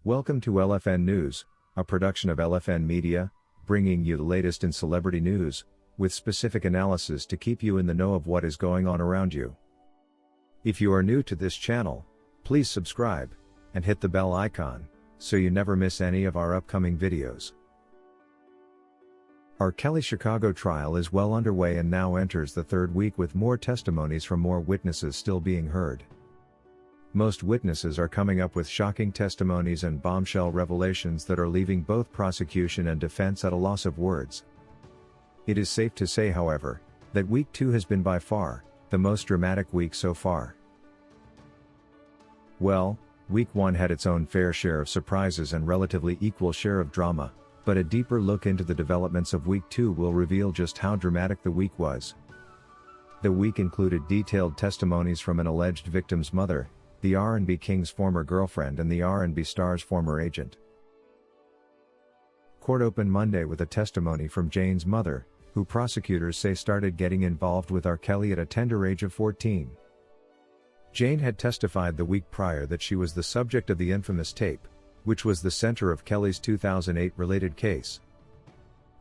Welcome to LFN News, a production of LFN Media, bringing you the latest in celebrity news, with specific analysis to keep you in the know of what is going on around you. If you are new to this channel, please subscribe, and hit the bell icon, so you never miss any of our upcoming videos. R. Kelly's Chicago trial is well underway and now enters the third week with more testimonies from more witnesses still being heard. Most witnesses are coming up with shocking testimonies and bombshell revelations that are leaving both prosecution and defense at a loss of words. It is safe to say, however, that week 2 has been by far the most dramatic week so far. Well, week 1 had its own fair share of surprises and relatively equal share of drama, but a deeper look into the developments of week 2 will reveal just how dramatic the week was. The week included detailed testimonies from an alleged victim's mother, the R&B King's former girlfriend and the R&B star's former agent. Court opened Monday with a testimony from Jane's mother, who prosecutors say started getting involved with R. Kelly at a tender age of 14. Jane had testified the week prior that she was the subject of the infamous tape, which was the center of Kelly's 2008 related case.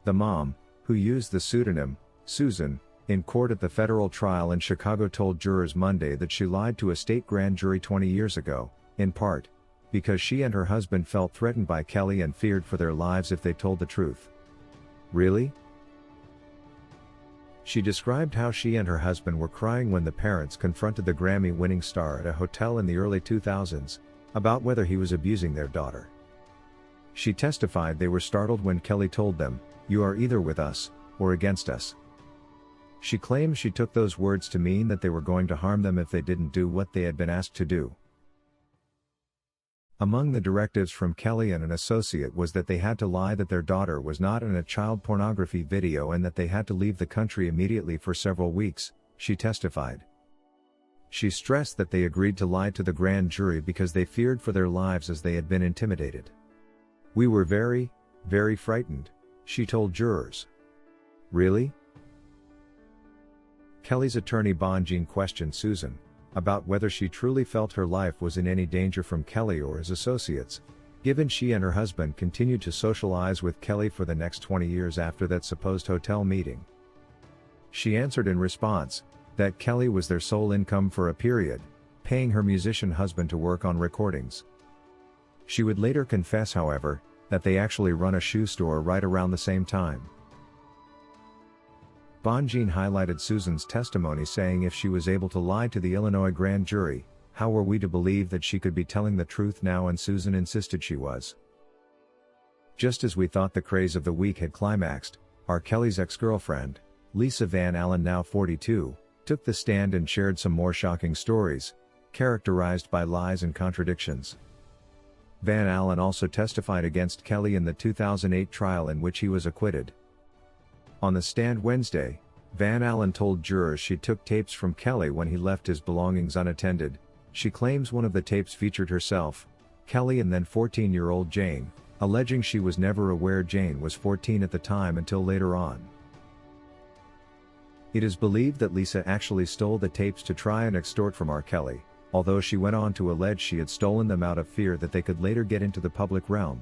The mom, who used the pseudonym, Susan, in court at the federal trial in Chicago told jurors Monday that she lied to a state grand jury 20 years ago, in part, because she and her husband felt threatened by Kelly and feared for their lives if they told the truth. Really? She described how she and her husband were crying when the parents confronted the Grammy-winning star at a hotel in the early 2000s, about whether he was abusing their daughter. She testified they were startled when Kelly told them, "You are either with us, or against us." She claims she took those words to mean that they were going to harm them if they didn't do what they had been asked to do. Among the directives from Kelly and an associate was that they had to lie that their daughter was not in a child pornography video and that they had to leave the country immediately for several weeks, she testified. She stressed that they agreed to lie to the grand jury because they feared for their lives as they had been intimidated. "We were very, very frightened," she told jurors. Really? Kelly's attorney Bonjean questioned Susan about whether she truly felt her life was in any danger from Kelly or his associates, given she and her husband continued to socialize with Kelly for the next 20 years after that supposed hotel meeting. She answered in response that Kelly was their sole income for a period, paying her musician husband to work on recordings. She would later confess, however, that they actually run a shoe store right around the same time. Bonjean highlighted Susan's testimony, saying if she was able to lie to the Illinois grand jury, how were we to believe that she could be telling the truth now? And Susan insisted she was. Just as we thought the craze of the week had climaxed, R. Kelly's ex-girlfriend, Lisa Van Allen, now 42, took the stand and shared some more shocking stories, characterized by lies and contradictions. Van Allen also testified against Kelly in the 2008 trial in which he was acquitted. On the stand Wednesday, Van Allen told jurors she took tapes from Kelly when he left his belongings unattended. She claims one of the tapes featured herself, Kelly, and then 14-year-old Jane, alleging she was never aware Jane was 14 at the time until later on. It is believed that Lisa actually stole the tapes to try and extort from R. Kelly, although she went on to allege she had stolen them out of fear that they could later get into the public realm.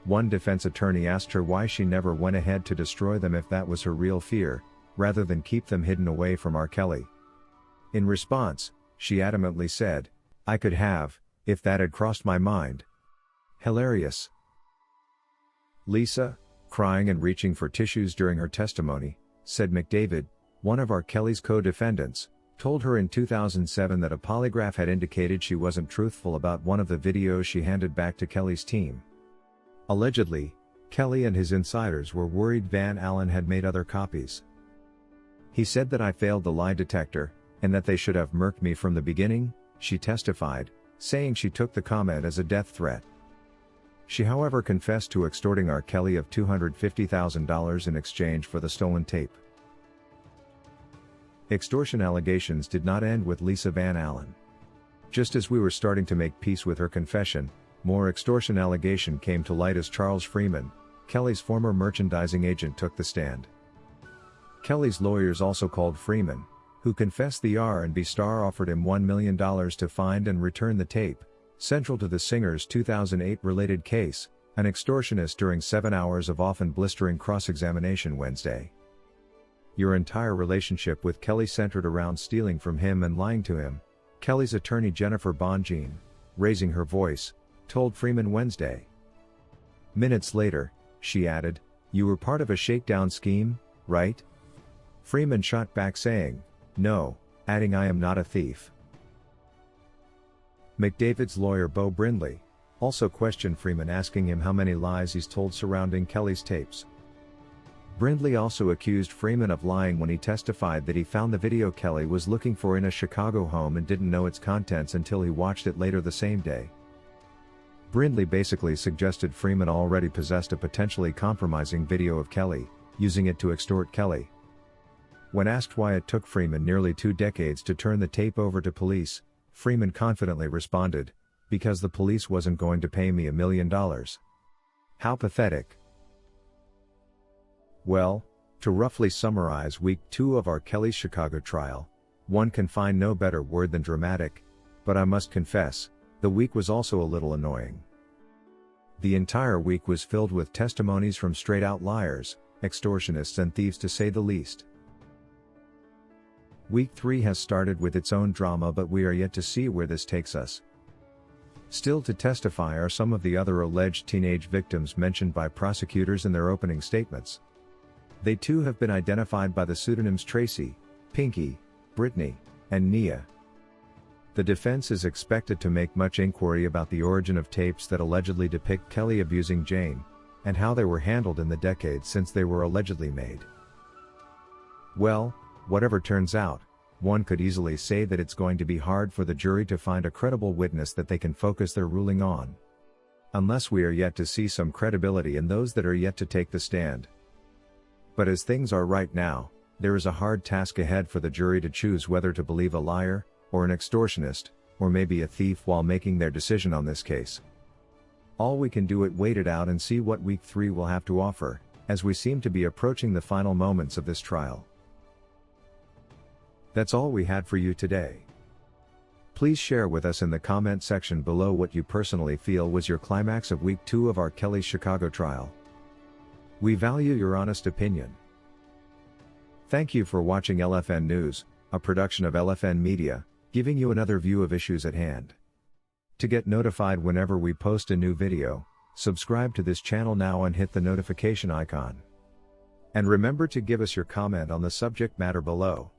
One defense attorney asked her why she never went ahead to destroy them if that was her real fear, rather than keep them hidden away from R. Kelly. In response, she adamantly said, "I could have, if that had crossed my mind." Hilarious. Lisa, crying and reaching for tissues during her testimony, said McDavid, one of R. Kelly's co-defendants, told her in 2007 that a polygraph had indicated she wasn't truthful about one of the videos she handed back to Kelly's team. Allegedly, Kelly and his insiders were worried Van Allen had made other copies. "He said that I failed the lie detector, and that they should have murked me from the beginning," she testified, saying she took the comment as a death threat. She however confessed to extorting R. Kelly of $250,000 in exchange for the stolen tape. Extortion allegations did not end with Lisa Van Allen. Just as we were starting to make peace with her confession, more extortion allegation came to light as Charles Freeman, Kelly's former merchandising agent, took the stand. Kelly's lawyers also called Freeman, who confessed the R&B star offered him $1 million to find and return the tape, Central to the singer's 2008 related case, an extortionist during 7 hours of often blistering cross-examination Wednesday. Your entire relationship with Kelly centered around stealing from him and lying to him, Kelly's attorney Jennifer Bonjean, raising her voice, told Freeman Wednesday. Minutes later, she added, "You were part of a shakedown scheme, right?" Freeman shot back saying, "No," adding, "I am not a thief." McDavid's lawyer Beau Brindley also questioned Freeman, asking him how many lies he's told surrounding Kelly's tapes. Brindley also accused Freeman of lying when he testified that he found the video Kelly was looking for in a Chicago home and didn't know its contents until he watched it later the same day. Brindley basically suggested Freeman already possessed a potentially compromising video of Kelly, using it to extort Kelly. When asked why it took Freeman nearly 2 decades to turn the tape over to police, Freeman confidently responded, "Because the police wasn't going to pay me $1 million. How pathetic." Well, to roughly summarize week 2 of our Kelly's Chicago trial, one can find no better word than dramatic, but I must confess, the week was also a little annoying. The entire week was filled with testimonies from straight-out liars, extortionists and thieves to say the least. Week 3 has started with its own drama, but we are yet to see where this takes us. Still to testify are some of the other alleged teenage victims mentioned by prosecutors in their opening statements. They too have been identified by the pseudonyms Tracy, Pinky, Brittany, and Nia. The defense is expected to make much inquiry about the origin of tapes that allegedly depict Kelly abusing Jane, and how they were handled in the decades since they were allegedly made. Well, whatever turns out, one could easily say that it's going to be hard for the jury to find a credible witness that they can focus their ruling on. Unless we are yet to see some credibility in those that are yet to take the stand. But as things are right now, there is a hard task ahead for the jury to choose whether to believe a liar, or an extortionist, or maybe a thief while making their decision on this case. All we can do is wait it out and see what week 3 will have to offer, as we seem to be approaching the final moments of this trial. That's all we had for you today. Please share with us in the comment section below what you personally feel was your climax of week 2 of our Kelly's Chicago trial. We value your honest opinion. Thank you for watching LFN News, a production of LFN Media, giving you another view of issues at hand. To get notified whenever we post a new video, subscribe to this channel now and hit the notification icon. And remember to give us your comment on the subject matter below.